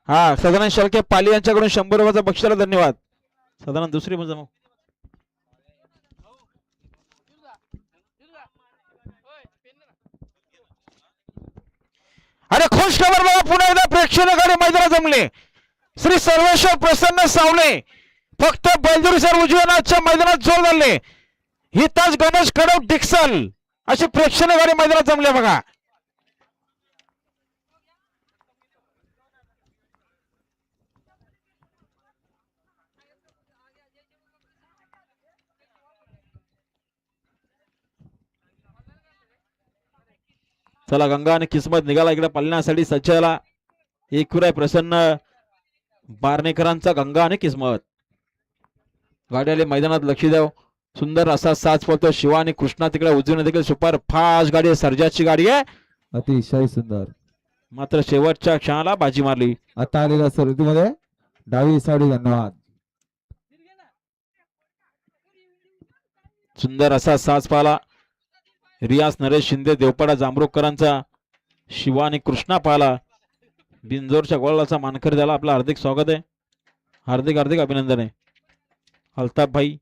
हा सदानंद शेळके पाली यांच्याकडून 100 रुपयाचा बक्षिसाला धन्यवाद. सदानंद दुसरी मजा मग. अरे खुश खबर बघा, पुन्हा एकदा प्रेक्षकांनी मैदानात जमले. श्री सर्वेश्वर प्रसन्न सावले फक्त बैलदुरी सर उजव्यानाथच्या मैदानात जोर धरले. हिताज गणेश कडव डिक्सल अशी प्रेक्षकांनी मैदानात जमले बघा. चला गंगा आणि किस्मत निघाला इकडे पळण्यासाठी सज्जला. एकूराय प्रसन्न बारणेकरांचा गंगा आणि किस्मत. गाड्याले मैदानात लक्ष द्याव. सुंदर असा साज पळतो. शिवा आणि कृष्णा तिकडे उजवीने देखील सुपर फास्ट गाडी आहे. सर्जाची गाडी आहे. अतिशय सुंदर. मात्र शेवटच्या क्षणाला बाजी मारली. आता आलेल्या शर्यतीमध्ये डावी साडी. धन्यवाद. सुंदर असा साज पाला. रियाज नरेश शिंदे देवपाडा जांभरुकरांचा शिवा आणि कृष्णा पाला. बिंजोरच्या गोळाचा मानकरी त्याला आपलं हार्दिक स्वागत आहे. हार्दिक हार्दिक अभिनंदन आहे. अल्ताफ भाई